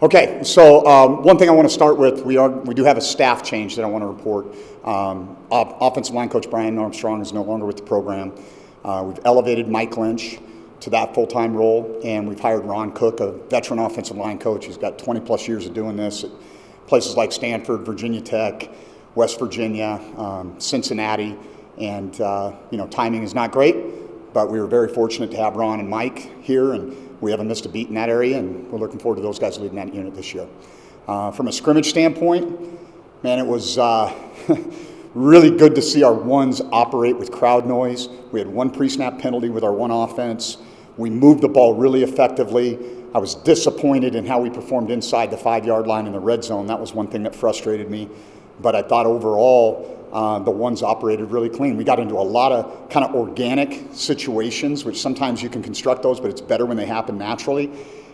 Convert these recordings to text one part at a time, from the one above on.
Okay, so one thing I want to start with, we do have a staff change that I want to report. Offensive line coach Brian Armstrong is no longer with the program. We've elevated Mike Lynch to that full-time role, and we've hired Ron Cook, a veteran offensive line coach. He's got 20-plus years of doing this at places like Stanford, Virginia Tech, West Virginia, Cincinnati, and timing is not great, but we were very fortunate to have Ron and Mike here, and we haven't missed a beat in that area, and we're looking forward to those guys leading that unit this year. From a scrimmage standpoint, man, it was really good to see our ones operate with crowd noise. We had one pre-snap penalty with our one offense. We moved the ball really effectively. I was disappointed in how we performed inside the 5-yard line in the red zone. That was one thing that frustrated me. But I thought overall, the ones operated really clean. We got into a lot of kind of organic situations, which sometimes you can construct those, but it's better when they happen naturally.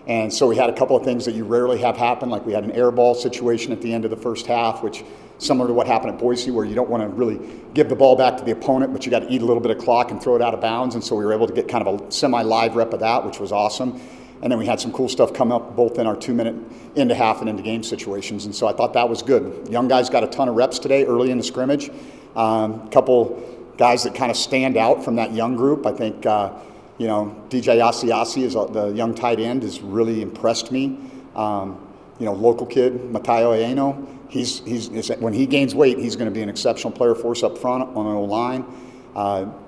And so we had a couple of things that you rarely have happen, like we had an air ball situation at the end of the first half, which similar to what happened at Boise, where you don't want to really give the ball back to the opponent, but you got to eat a little bit of clock and throw it out of bounds. And so we were able to get kind of a semi-live rep of that, which was awesome. And then we had some cool stuff come up both in our 2-minute into half and into game situations. And so I thought that was good. Young guys got a ton of reps today early in the scrimmage. Couple guys that kind of stand out from that young group. I think, DJ Asiasi is the young tight end has really impressed me. Local kid, Matayo Aeno, when he gains weight, he's going to be an exceptional player for us up front on the O-line.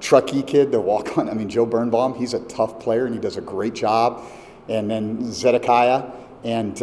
Truckee kid, the walk-on, Joe Birnbaum, he's a tough player and he does a great job. And then Zedekiah and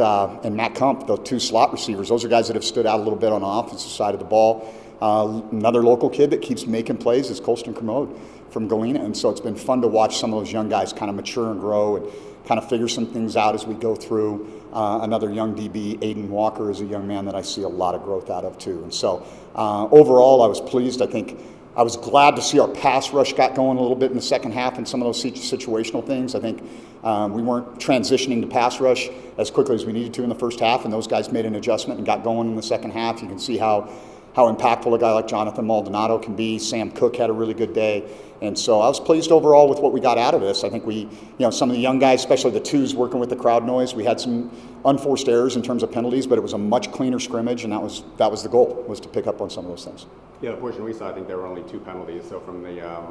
Matt Kump, the two slot receivers, those are guys that have stood out a little bit on the offensive side of the ball. Another local kid that keeps making plays is Colston Kermode from Galena. And so it's been fun to watch some of those young guys kind of mature and grow and kind of figure some things out as we go through. Another young DB, Aiden Walker, is a young man that I see a lot of growth out of too. And so overall, I was pleased. I think I was glad to see our pass rush got going a little bit in the second half and some of those situational things. I think we weren't transitioning to pass rush as quickly as we needed to in the first half, and those guys made an adjustment and got going in the second half. You can see how impactful a guy like Jonathan Maldonado can be. Sam Cook had a really good day. And so I was pleased overall with what we got out of this. I think some of the young guys, especially the twos working with the crowd noise, we had some unforced errors in terms of penalties, but it was a much cleaner scrimmage, and that was the goal, was to pick up on some of those things. Yeah, the portion we saw, I think there were only 2 penalties. So from the,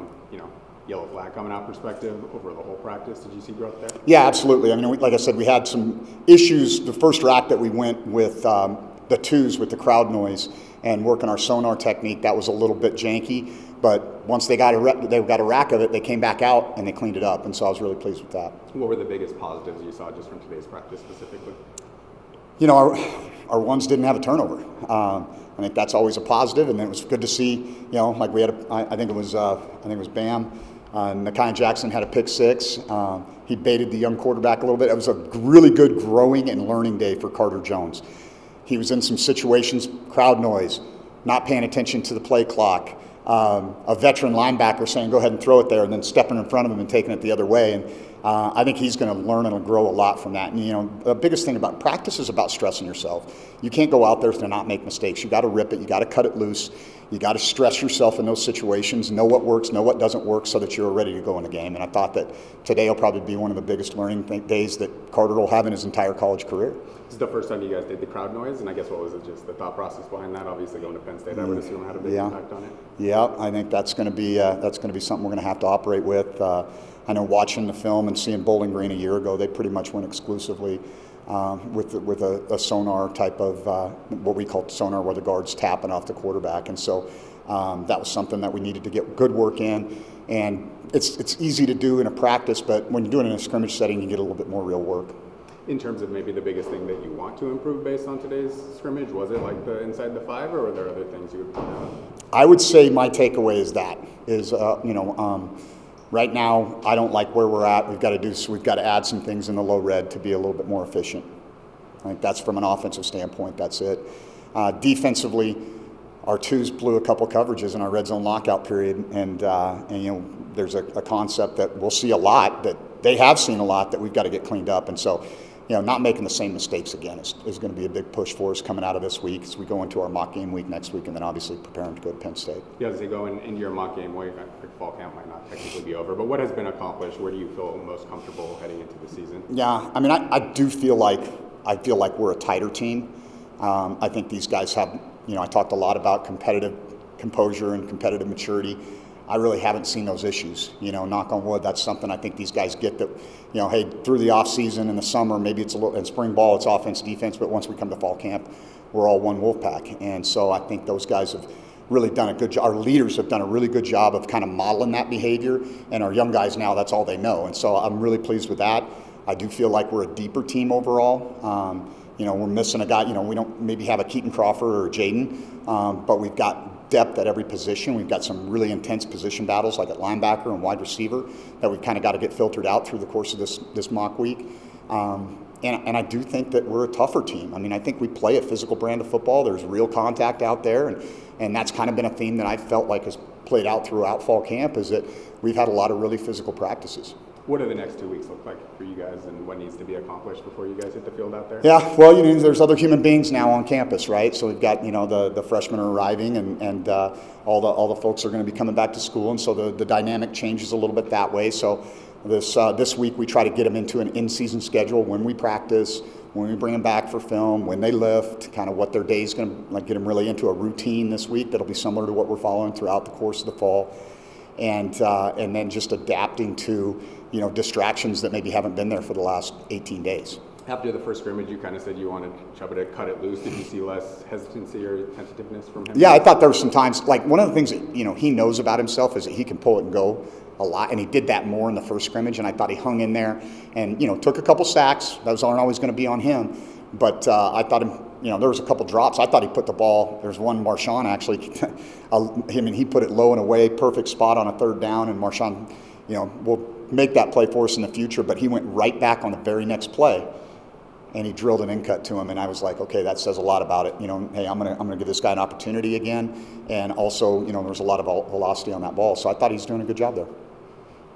yellow flag coming out perspective over the whole practice, did you see growth there? Yeah, absolutely. Like I said, we had some issues. The first rack that we went with the twos with the crowd noise and working our sonar technique, that was a little bit janky. But once they got a rack of it, they came back out and they cleaned it up. And so I was really pleased with that. What were the biggest positives you saw just from today's practice specifically? Our ones didn't have a turnover. I think that's always a positive, and it was good to see. Like we had, I think it was Bam. Nakai Jackson had a pick 6. He baited the young quarterback a little bit. It was a really good growing and learning day for Carter Jones. He was in some situations, crowd noise, not paying attention to the play clock. A veteran linebacker saying, go ahead and throw it there, and then stepping in front of him and taking it the other way. And I think he's going to learn and grow a lot from that. And, the biggest thing about practice is about stressing yourself. You can't go out there to not make mistakes. You got to rip it. You got to cut it loose. You got to stress yourself in those situations, know what works, know what doesn't work, so that you're ready to go in the game. And I thought that today will probably be one of the biggest learning days that Carter will have in his entire college career. This is the first time you guys did the crowd noise, and I guess what was it, just the thought process behind that? Obviously going to Penn State, I would assume had a big impact on it. Yeah, I think that's going to be something we're going to have to operate with. I know watching the film and seeing Bowling Green a year ago, they pretty much went exclusively with a sonar type of what we call sonar, where the guard's tapping off the quarterback. And so that was something that we needed to get good work in. And it's easy to do in a practice, but when you do it in a scrimmage setting, you get a little bit more real work. In terms of maybe the biggest thing that you want to improve based on today's scrimmage, was it like the inside the 5, or were there other things you would point out? I would say my takeaway is right now I don't like where we're at. We've got to add some things in the low red to be a little bit more efficient. I think that's from an offensive standpoint. That's it. Defensively, our twos blew a couple coverages in our red zone lockout period, and there's a concept that we'll see a lot, that they have seen a lot, that we've got to get cleaned up. And so not making the same mistakes again is going to be a big push for us coming out of this week as we go into our mock game week next week, and then obviously preparing to go to Penn State. Yeah, as they go into your mock game week, fall camp might not technically be over, but what has been accomplished? Where do you feel most comfortable heading into the season? Yeah, I do feel like I feel like we're a tighter team. I think these guys have, I talked a lot about competitive composure and competitive maturity. I really haven't seen those issues. Knock on wood, that's something I think these guys get that, hey, through the off season in the summer, maybe it's a little, in spring ball, it's offense, defense, but once we come to fall camp, we're all one Wolfpack. And so I think those guys have really done a good job. Our leaders have done a really good job of kind of modeling that behavior, and our young guys now, that's all they know. And so I'm really pleased with that. I do feel like we're a deeper team overall. We're missing a guy, we don't maybe have a Keaton Crawford or a Jaden, but we've got depth at every position. We've got some really intense position battles like at linebacker and wide receiver that we've kind of got to get filtered out through the course of this mock week. And I do think that we're a tougher team. I think we play a physical brand of football. There's real contact out there, and that's kind of been a theme that I felt like has played out throughout fall camp, is that we've had a lot of really physical practices. What do the next 2 weeks look like for you guys, and what needs to be accomplished before you guys hit the field out there? Yeah, well, there's other human beings now on campus, right? So we've got, the freshmen are arriving, and all the folks are going to be coming back to school, and so the dynamic changes a little bit that way. So this week we try to get them into an in-season schedule, when we practice, when we bring them back for film, when they lift, kind of what their day is going to get them really into a routine this week that'll be similar to what we're following throughout the course of the fall, and then just adapting to distractions that maybe haven't been there for the last 18 days. After the first scrimmage, you kind of said you wanted Choate to cut it loose. Did you see less hesitancy or tentativeness from him? Yeah, I thought there were some times, like one of the things that he knows about himself is that he can pull it and go a lot, and he did that more in the first scrimmage, and I thought he hung in there and took a couple sacks. Those aren't always going to be on him, but I thought there was a couple drops. I thought he put the ball. There's one Marshawn actually. He put it low and away, perfect spot on a third down, and Marshawn, will make that play for us in the future. But he went right back on the very next play, and he drilled an in cut to him, and I was like, okay, that says a lot about it. Hey, I'm gonna give this guy an opportunity again, and also, there's a lot of velocity on that ball. So I thought he's doing a good job there.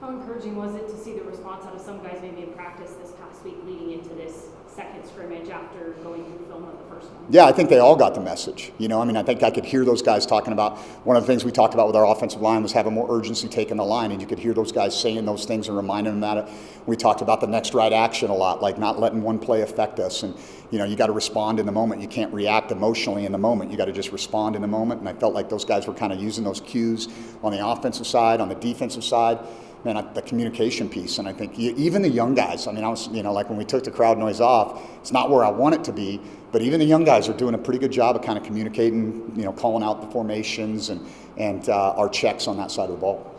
How encouraging was it to see the response out of some guys maybe in practice this past week leading into this second scrimmage after going through film of the first one? Yeah, I think they all got the message. I think I could hear those guys talking about, one of the things we talked about with our offensive line was having more urgency taking the line, and you could hear those guys saying those things and reminding them that. We talked about the next right action a lot, like not letting one play affect us, and you got to respond in the moment. You can't react emotionally in the moment. You got to just respond in the moment, and I felt like those guys were kind of using those cues on the offensive side, on the defensive side. The communication piece, and I think even the young guys, I was, like when we took the crowd noise off, it's not where I want it to be, but even the young guys are doing a pretty good job of kind of communicating, calling out the formations and our checks on that side of the ball.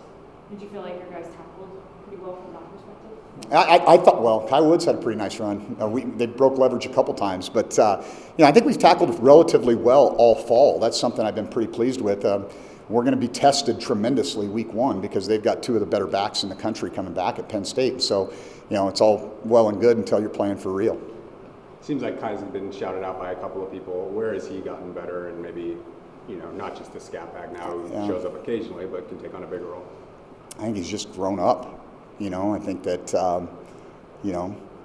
Did you feel like your guys tackled pretty well from that perspective? I thought, well, Kai Woods had a pretty nice run. They broke leverage a couple times, but I think we've tackled relatively well all fall. That's something I've been pretty pleased with. We're going to be tested tremendously week one because they've got two of the better backs in the country coming back at Penn State. And so, it's all well and good until you're playing for real. Seems like Kai's been shouted out by a couple of people. Where has he gotten better, and maybe, not just the scat back now who shows up occasionally but can take on a bigger role? I think he's just grown up. I think that,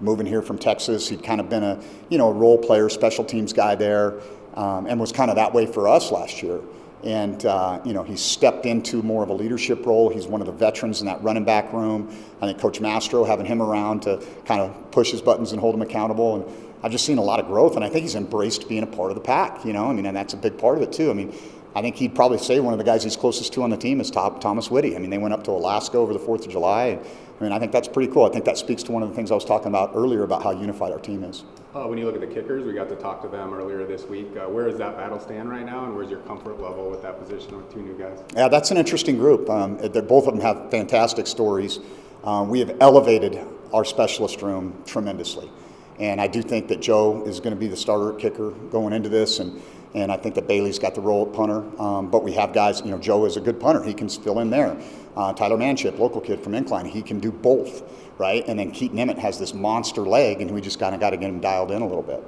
moving here from Texas, he'd kind of been a role player, special teams guy there, and was kind of that way for us last year. And, he's stepped into more of a leadership role. He's one of the veterans in that running back room. I think Coach Mastro, having him around to kind of push his buttons and hold him accountable. And I've just seen a lot of growth, and I think he's embraced being a part of the pack, and that's a big part of it too. I think he'd probably say one of the guys he's closest to on the team is Thomas Whitty. They went up to Alaska over the 4th of July. And, I think that's pretty cool. I think that speaks to one of the things I was talking about earlier about how unified our team is. When you look at the kickers, we got to talk to them earlier this week. Where does that battle stand right now, and where's your comfort level with that position with two new guys? Yeah, that's an interesting group. Both of them have fantastic stories. We have elevated our specialist room tremendously. And I do think that Joe is going to be the starter at kicker going into this, and I think that Bailey's got the role at punter. But we have guys, Joe is a good punter. He can fill in there. Tyler Manship, local kid from Incline, he can do both, right? And then Keaton Emmett has this monster leg, and we just kind of got to get him dialed in a little bit.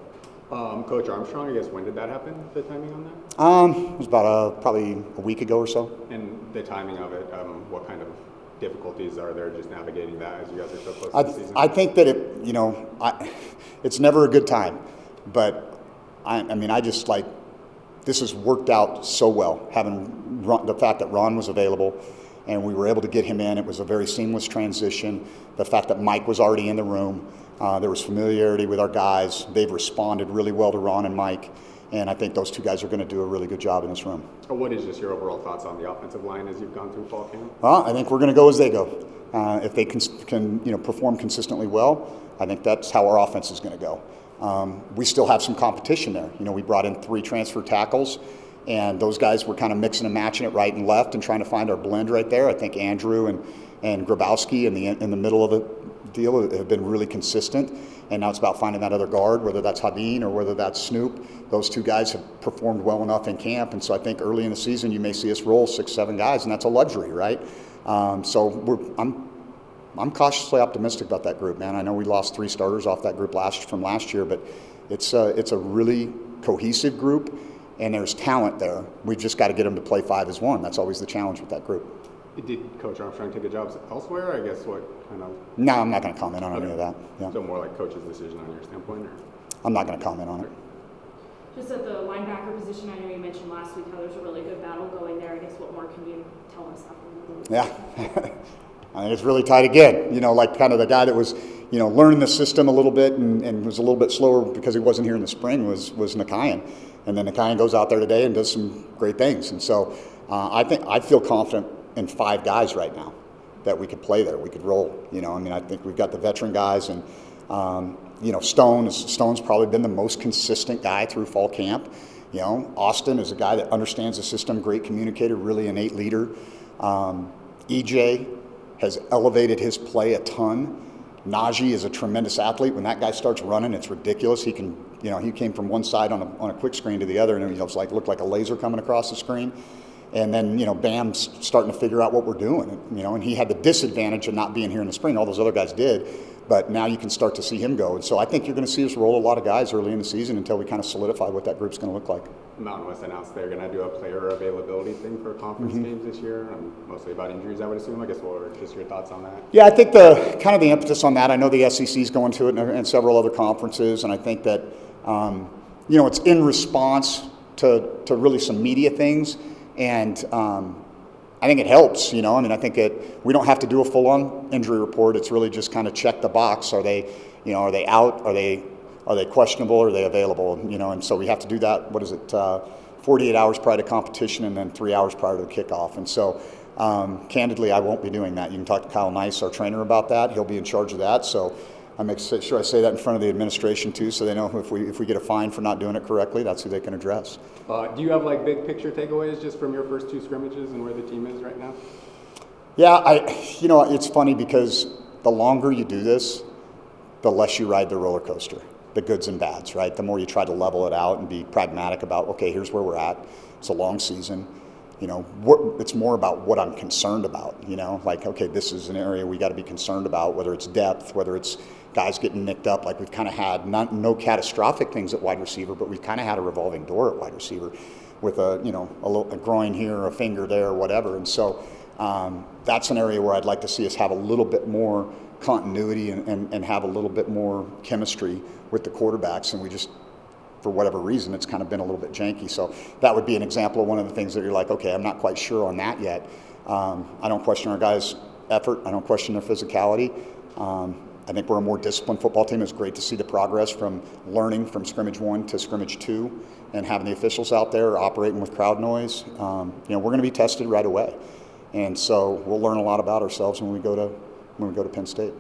Coach Armstrong, I guess, when did that happen, the timing on that? It was about probably a week ago or so. And the timing of it, what kind of difficulties are there just navigating that as you guys are so close to the season? I think that it's never a good time, but I just like, this has worked out so well, having the fact that Ron was available and we were able to get him in. It was a very seamless transition. The fact that Mike was already in the room, There was familiarity with our guys. They've responded really well to Ron and Mike, and I think those two guys are going to do a really good job in this room. What is just your overall thoughts on the offensive line as you've gone through fall camp? Well, I think we're going to go as they go. If they can perform consistently well, I think that's how our offense is going to go. We still have some competition there. We brought in 3 transfer tackles, and those guys were kind of mixing and matching it right and left and trying to find our blend right there. I think Andrew and Grabowski in the middle of the deal have been really consistent, and now it's about finding that other guard, whether that's Hadeen or whether that's Snoop. Those 2 guys have performed well enough in camp, and so I think early in the season you may see us roll 6, 7 guys, and that's a luxury, right? I'm cautiously optimistic about that group, man. I know we lost 3 starters off that group from last year, but it's a really cohesive group, and there's talent there. We've just got to get them to play 5 as 1. That's always the challenge with that group. Did Coach Armstrong take a job elsewhere? I guess what kind of... No, I'm not going to comment on any of that. Yeah. So more like Coach's decision on your standpoint? Or? I'm not going to comment on it. Just at the linebacker position, I know you mentioned last week how there's a really good battle going there. I guess what more can you tell us? Yeah. I think it's really tight again. Like kind of the guy that was, learning the system a little bit and was a little bit slower because he wasn't here in the spring was Nakayan. And then Nakayan goes out there today and does some great things. And so I feel confident in 5 guys right now that we could play there. We could roll. I think we've got the veteran guys, and Stone's probably been the most consistent guy through fall camp. Austin is a guy that understands the system, great communicator, really innate leader. EJ has elevated his play a ton. Najee is a tremendous athlete. When that guy starts running, it's ridiculous. He can, he came from one side on a quick screen to the other, and it was looked like a laser coming across the screen. And then, Bam's starting to figure out what we're doing, and he had the disadvantage of not being here in the spring. All those other guys did, but now you can start to see him go. And so I think you're going to see us roll a lot of guys early in the season until we kind of solidify what that group's going to look like. Mountain West announced they're going to do a player availability thing for conference games this year, mostly about injuries, I would assume. I guess what are just your thoughts on that? Yeah, I think the impetus on that, I know the SEC's going to it and several other conferences, and I think that, it's in response to really some media things. And I think it helps, I think we don't have to do a full-on injury report. It's really just kind of check the box. Are they out? Are they questionable? Are they available? And so we have to do that. 48 hours prior to competition, and then 3 hours prior to the kickoff. And so, candidly, I won't be doing that. You can talk to Kyle Nice, our trainer, about that. He'll be in charge of that. So I make sure I say that in front of the administration too, so they know if we get a fine for not doing it correctly, that's who they can address. Do you have big picture takeaways just from your first 2 scrimmages and where the team is right now? Yeah, it's funny because the longer you do this, the less you ride the roller coaster, the goods and bads, right? The more you try to level it out and be pragmatic about, okay, here's where we're at. It's a long season. It's more about what I'm concerned about, okay, this is an area we got to be concerned about, whether it's depth, whether it's guys getting nicked up, like we've kind of had no catastrophic things at wide receiver, but we've kind of had a revolving door at wide receiver with a groin here, a finger there, or whatever. And so that's an area where I'd like to see us have a little bit more continuity and have a little bit more chemistry with the quarterbacks, and we just, for whatever reason, it's kind of been a little bit janky. So that would be an example of one of the things that you're like, okay, I'm not quite sure on that yet. I don't question our guys' effort. I don't question their physicality. I think we're a more disciplined football team. It's great to see the progress from learning from scrimmage 1 to scrimmage 2 and having the officials out there operating with crowd noise. We're going to be tested right away. And so we'll learn a lot about ourselves when we go to Penn State.